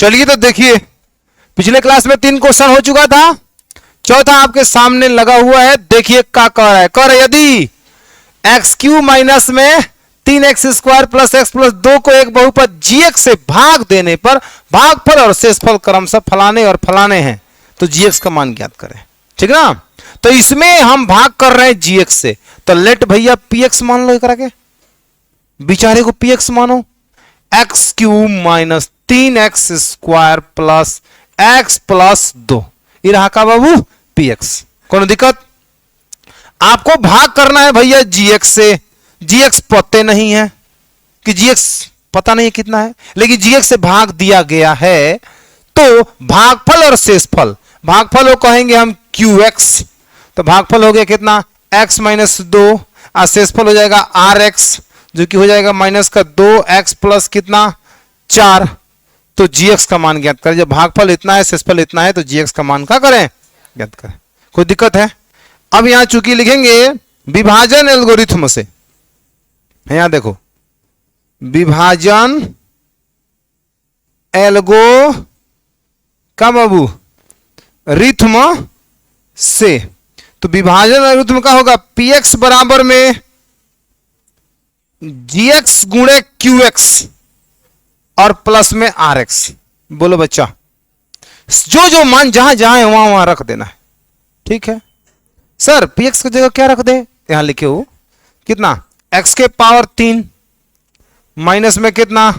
चलिए तो देखिए, पिछले क्लास में 3 क्वेश्चन हो चुका था, चौथा आपके सामने लगा हुआ है। देखिए क्या कह रहा है, कह रहा है यदि एक्स क्यू माइनस में 3x² प्लस x प्लस 2 को एक बहुपद gx से भाग देने पर भागफल और शेषफल क्रमशः फलाने और फलाने हैं, तो gx का मान ज्ञात करें। ठीक ना, तो इसमें हम भाग कर रहे हैं gx से, तो लेट भैया px मान लो, करा के बेचारे को px मानो। X Q minus 3x² plus x plus 2, ये रहा का बाबू px। कौन दिक्कत, आपको भाग करना है भैया gx से। gx पते नहीं है कि gx पता नहीं है कितना है, लेकिन gx से भाग दिया गया है, तो भागफल और शेषफल, भागफल को कहेंगे हम qx, तो भागफल हो गया कितना x माइनस 2, और शेषफल हो जाएगा rx, जो कि हो जाएगा माइनस का 2x प्लस कितना 4। तो gx का मान ज्ञात करें। जब भागफल इतना है, शेषफल इतना है, तो gx का मान क्या करें, ज्ञात करें। कोई दिक्कत है? अब यहां चूंकि लिखेंगे विभाजन एल्गोरिथम से, यहां देखो विभाजन एल्गो का बाबू रिथम से, तो विभाजन एल्गोरिथम का होगा px बराबर में gx गुणे qx और प्लस में rx। बोलो बच्चा, जो जो मान जहां जहां है वहां वहां रख देना है। ठीक है सर, px की जगह क्या रख दे, यहां लिखे हो कितना x के पावर 3 माइनस में कितना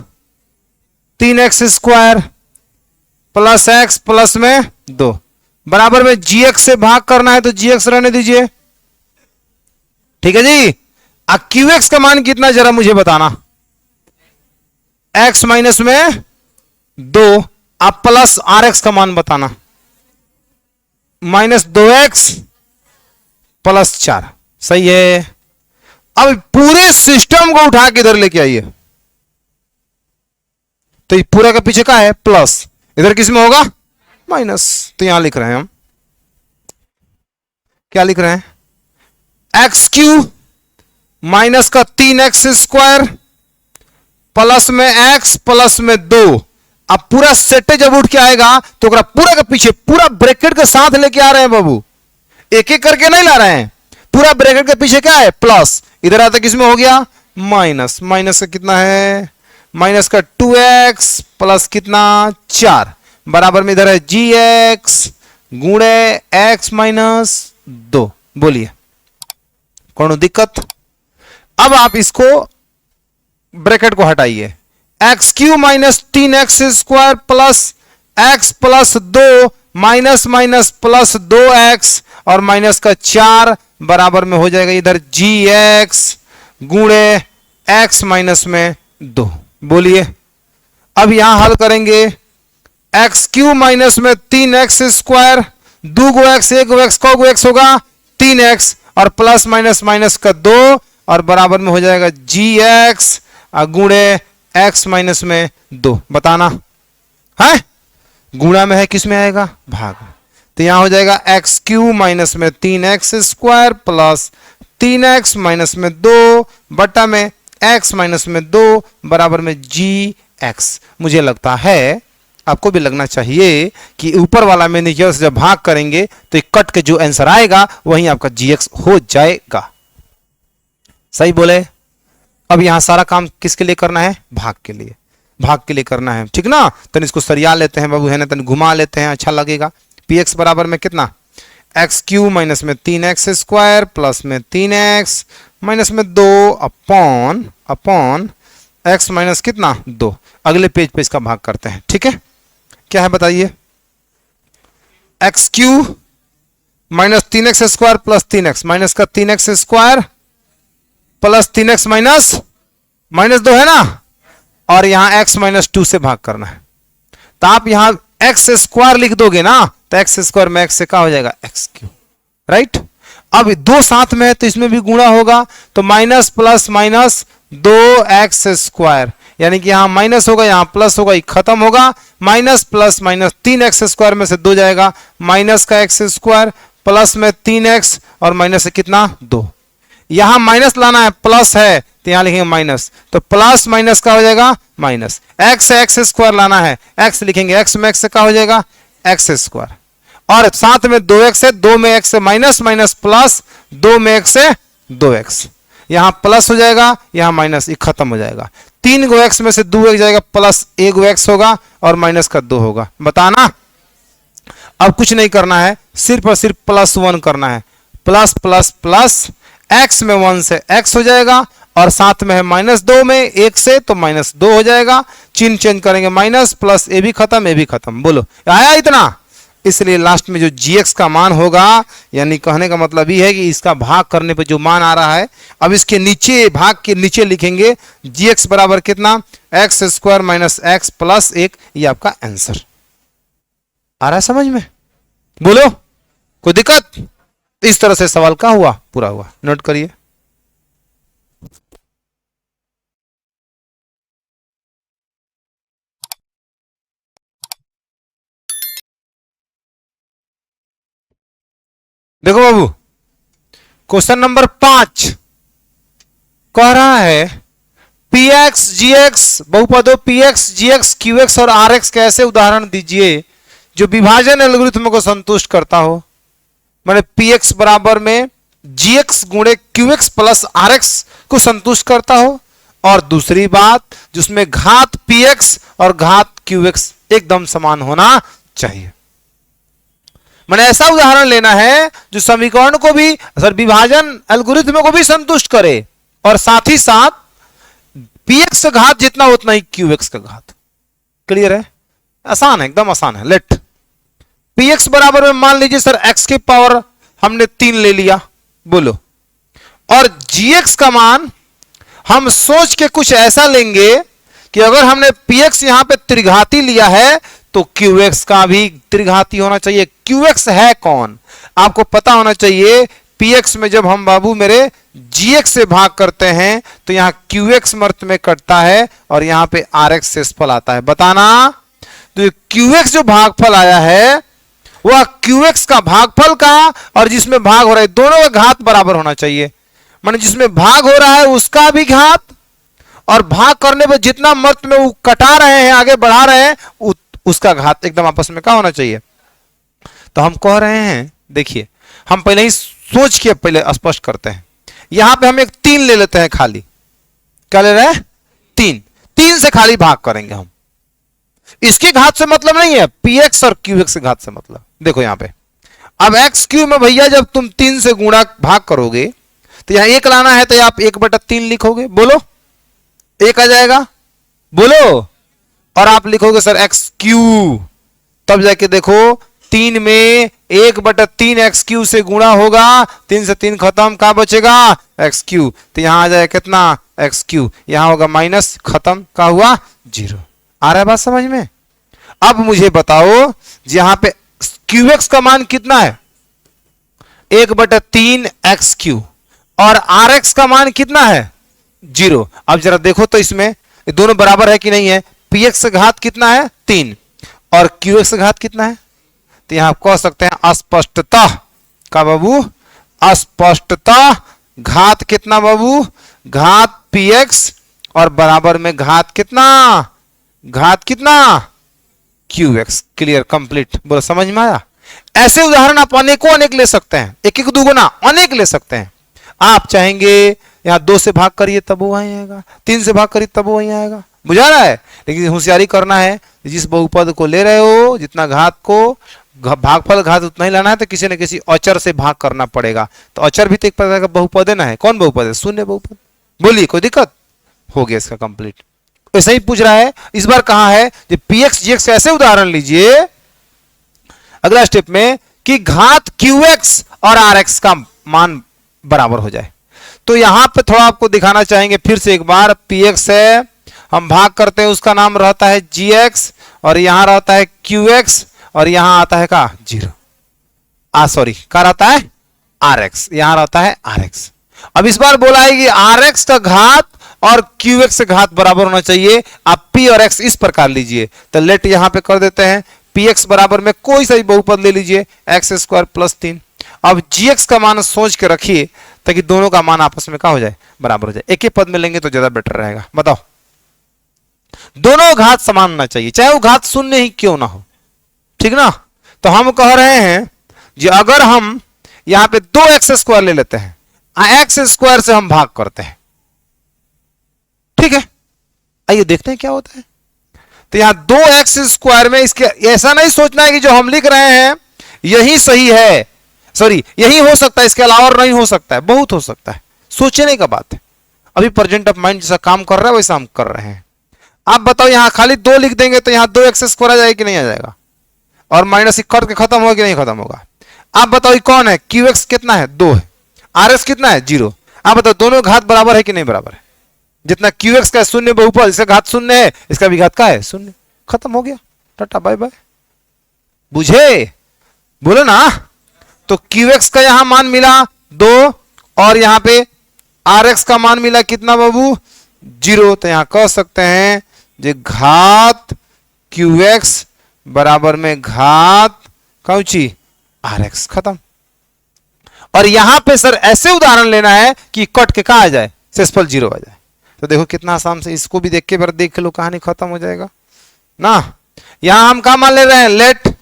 3x² प्लस x प्लस में 2 बराबर में gx से भाग करना है, तो gx रहने दीजिए। ठीक है जी, अब qx का मान कितना जरा मुझे बताना, x माइनस में 2, अब प्लस rx का मान बताना, माइनस 2x प्लस 4। सही है। अब पूरे सिस्टम को उठा के इधर लेके आइए, तो ये पूरा का पीछे का है प्लस, इधर किस में होगा माइनस, तो यहां लिख रहे हैं हम, क्या लिख रहे हैं, एक्स क्यू माइनस का 3x² प्लस में x प्लस में 2। अब पूरा सेट जब उठ के आएगा तो पूरा का पीछे पूरा ब्रैकेट के साथ लेके आ रहे हैं बाबू, एक एक करके नहीं ला रहे हैं, पूरा ब्रैकेट के पीछे क्या है प्लस, इधर आता किसमें हो गया माइनस, माइनस का कितना है माइनस का 2x प्लस कितना 4 बराबर में इधर है gx गुणे x माइनस 2। बोलिए कौन दिक्कत। अब आप इसको ब्रैकेट को हटाइए, x Q minus 3x² plus x plus 2 minus minus plus 2x और माइनस का 4 बराबर में हो जाएगा इधर gx गुणे x माइनस में 2। बोलिए अब यहां हल करेंगे, एक्स क्यू माइनस में 3x², 2 गो x 1 गो x, कौ गो x होगा 3x और प्लस माइनस माइनस का 2 और बराबर में हो जाएगा gx गुणे x माइनस में 2। बताना है, गुणा में है किस में आएगा भाग, तो यहां हो जाएगा एक्स क्यू माइनस में 3x² प्लस 3x माइनस में 2 बटा में x माइनस में 2 बराबर में gx। मुझे लगता है आपको भी लगना चाहिए कि ऊपर वाला में नीचे से जब भाग करेंगे तो एक कट के जो आंसर आएगा वही आपका gx हो जाएगा। सही बोले। अब यहां सारा काम किसके लिए करना है, भाग के लिए, भाग के लिए करना है। ठीक ना, तन इसको सरिया लेते हैं बाबू, है ना, तन घुमा लेते हैं, अच्छा लगेगा। px बराबर में कितना एक्स क्यू माइनस में 3x² प्लस में 3x माइनस में 2 अपॉन x माइनस कितना 2। अगले पेज पे इसका भाग करते हैं। ठीक है, क्या है बताइए, x Q minus 3x² plus 3x minus का 3x² plus 3x minus minus 2 है ना, और यहां x माइनस 2 से भाग करना है, तो आप यहां x² लिख दोगे ना, तो x² में x से क्या हो जाएगा एक्स क्यू, राइट। अब 2 साथ में है तो इसमें भी गुणा होगा, तो माइनस प्लस माइनस 2x², यानी कि यहां माइनस होगा यहां प्लस होगा, ये खत्म होगा, माइनस प्लस माइनस 3x² में से 2 जाएगा, माइनस का x² प्लस में 3x और माइनस से कितना 2। यहां माइनस लाना है, प्लस है तो यहां लिखेंगे माइनस, तो प्लस माइनस का हो जाएगा माइनस। एक्स है एक्स स्क्वायर लाना है, एक्स लिखेंगे, एक्स में एक्स से का हो जाएगा एक्स स्क्वायर, और साथ में 2x है, 2 में x से माइनस माइनस प्लस, 2 में x से 2x, यहां प्लस हो जाएगा, यहां माइनस, ये खत्म हो जाएगा। 3 गो x में से 2x जाएगा, प्लस 1 गो x होगा और माइनस का 2 होगा। बताना, अब कुछ नहीं करना है, सिर्फ और सिर्फ +1 करना है। प्लस प्लस प्लस, x में 1 से x हो जाएगा, और साथ में है -2 में 1 से, तो -2 हो जाएगा। चिन्ह चेंज करेंगे, माइनस प्लस, ए भी खत्म, ए भी खत्म। बोलो आया इतना? इसलिए लास्ट में जो gx का मान होगा, यानी कहने का मतलब ये है कि इसका भाग करने पे जो मान आ रहा है, अब इसके नीचे, भाग के नीचे लिखेंगे gx बराबर कितना, x square minus x plus 1। ये आपका आंसर आ रहा है समझ में? बोलो कोई दिक्कत? इस तरह से सवाल का हुआ, पूरा हुआ। नोट करिए। देखो बाबू, क्वेश्चन नंबर 5 कह रहा है px gx बहुपदों px gx qx और rx के ऐसे उदाहरण दीजिए जो विभाजन एल्गोरिथ्म को संतुष्ट करता हो। माने px बराबर में gx गुणे qx प्लस rx को संतुष्ट करता हो, और दूसरी बात जिसमें घात px और घात qx एकदम समान होना चाहिए। मैंने ऐसा उदाहरण लेना है जो समीकरण को भी, सर विभाजन एल्गोरिथ्म को भी संतुष्ट करे, और साथ ही साथ px का घात जितना उतना ही qx का घात। क्लियर है? आसान है, एकदम आसान है। लेट px बराबर में मान लीजिए सर x के पावर हमने 3 ले लिया, बोलो, और gx का मान हम सोच के कुछ ऐसा लेंगे कि अगर हमने px यहां पे त्रिघाती लिया है तो qx का भी त्रिघाती होना चाहिए। qx है कौन आपको पता होना चाहिए। px में जब हम बाबू मेरे gx से भाग करते हैं तो यहां qx मर्त में कटता है और यहां पे rx शेषफल आता है। बताना, तो qx जो भागफल आया है वह qx का भागफल का, और जिसमें भाग हो रहा है दोनों का घात बराबर होना चाहिए। माने जिसमें भाग हो रहा है उसका भी घात, और भाग करने पर जितना मर्त में वो कटा रहे हैं, आगे बढ़ा रहे हैं, उसका घात एकदम आपस में क्या होना चाहिए। तो हम कह रहे हैं, देखिए हम पहले ही सोच के पहले स्पष्ट करते हैं। यहां पे हम एक 3 ले लेते हैं खाली। क्या ले रहे हैं? 3 से खाली भाग करेंगे हम। इसके घात से मतलब नहीं है, px और qx के घात से मतलब। देखो यहां पे अब एक्स क्यू में भैया जब तुम 3 से गुणा भाग करोगे तो यहां 1 लाना है तो आप 1/3 लिखोगे। बोलो 1 आ जाएगा, बोलो, और आप लिखोगे सर एक्स क्यू, तब जाके देखो 3 में 1/3 एक्स क्यू से गुणा होगा, 3 से 3 खत्म, क्या बचेगा एक्स क्यू, तो यहां आ जाए कितना एक्स क्यू, यहां होगा माइनस, खत्म, क्या हुआ 0। आ रहा है बात समझ में? अब मुझे बताओ यहां पे QX का मान कितना है 1/3 एक्स क्यू, और RX का मान कितना है 0। अब जरा देखो तो इसमें ये दोनों बराबर है कि नहीं है। px का घात कितना है 3 और qx का घात कितना है, तो यहां आप कह सकते हैं अस्पष्टता का बाबू, अस्पष्टता घात कितना बाबू, घात px और बराबर में घात कितना, घात कितना qx। Clear, complete. बोलो समझ में आया? ऐसे उदाहरण आप अनेकों अनेक ले सकते हैं, एक एक दुगुना अनेक ले सकते हैं। आप चाहेंगे यहां 2 से भाग करिए तब वो वहीं आएगा, 3 से भाग करिए तब वो वहीं आएगा, बुझा रहा है? लेकिन होशियारी करना है, जिस बहुपद को ले रहे हो जितना घात को भागफल घात उतना ही लाना है, तो किसी न किसी अचर से भाग करना पड़ेगा। तो अचर भी तो एक प्रकार का बहुपद है ना, है कौन बहुपद है, शून्य बहुपद। बोलिए कोई दिक्कत? हो गया इसका कंप्लीट। ऐसा ही पूछ रहा है, इस बार कहा है कि px gx ऐसे उदाहरण लीजिए अगला स्टेप में कि घात qx और rx का मान बराबर हो जाए। तो यहां पे थोड़ा आपको दिखाना चाहेंगे फिर से एक बार, px है हम भाग करते हैं, उसका नाम रहता है gx, और यहां रहता है qx, और यहां आता है का 0, सॉरी क्या रहता है rx, यहां रहता है rx। अब इस बार बोला है कि rx का घात और qx का घात बराबर होना चाहिए। आप p और x इस प्रकार लीजिए, तो लेट यहां पे कर देते हैं px बराबर में कोई सा भी बहुपद ले लीजिए x² + 3। अब gx का मान सोच के रखिए, ताकि दोनों का मान आपस में क्या हो जाए, बराबर हो जाए। एक ही पद में लेंगे तो ज्यादा बेटर रहेगा। बताओ, दोनों घात समान होना चाहिए, चाहे वो घात शून्य ही क्यों ना हो, ठीक ना। तो हम कह रहे हैं कि अगर हम यहां पे 2x² ले लेते हैं, x² से हम भाग करते हैं, ठीक है। आइए देखते हैं क्या होता है। तो यहां 2x² में इसके ऐसा नहीं सोचना है कि जो हम लिख रहे हैं यही सही है, सॉरी यही हो सकता है, इसके अलावा और नहीं हो सकता है, बहुत हो सकता है, सोचने का बात है। अभी प्रेजेंट ऑफ माइंड जैसा काम कर रहा है वैसा हम कर रहे हैं। आप बताओ, यहां खाली 2 लिख देंगे तो यहां 2x² आ जाएगा कि नहीं आ जाएगा, और माइनस कट के खत्म होगा कि नहीं खत्म होगा। आप बताओ, ये कौन है, qx कितना है, 2 है, rx कितना है, 0। आप बताओ दोनों घात बराबर है कि नहीं बराबर है। जितना qx का शून्य बहुपद, इसका घात शून्य है, इसका भी घात का है शून्य, खत्म हो गया, टाटा बाय बाय। बुझे, बोलो ना। तो qx का यहां मान मिला 2 और यहां पे rx का मान मिला कितना बाबू, 0। तो यहां कह सकते हैं जो घात qx बराबर में घात कौची rx, खत्म। और यहां पे सर ऐसे उदाहरण लेना है कि कट के कहा आ जाए, शेषफल 0 आ जाए। तो देखो कितना आसान से, इसको भी देख के बार देख लो, कहानी खत्म हो जाएगा ना। यहां हम क्या मान ले रहे हैं, लेट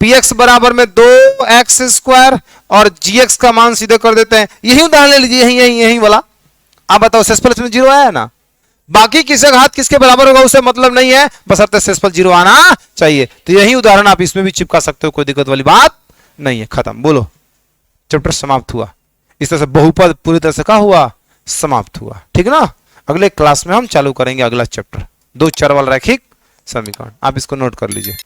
px बराबर में 2x² और gx का मान सीधे कर देते हैं। यही उदाहरण ले लीजिए, यही वाला। आप बताओ शेषफल इसमें 0 आया ना, बाकी किसे घात किसके बराबर होगा उसे मतलब नहीं है, बशर्ते शेषफल 0 आना चाहिए। तो यही उदाहरण आप इसमें भी चिपका सकते हो, कोई दिक्कत वाली बात नहीं है। खत्म, बोलो, चैप्टर समाप्त हुआ। इस तरह से बहुपद पूरी तरह से क्या हुआ, समाप्त हुआ, ठीक ना। अगले क्लास में हम चालू करेंगे अगला चैप्टर, 2 चर वाला रैखिक समीकरण। आप इसको नोट कर लीजिए।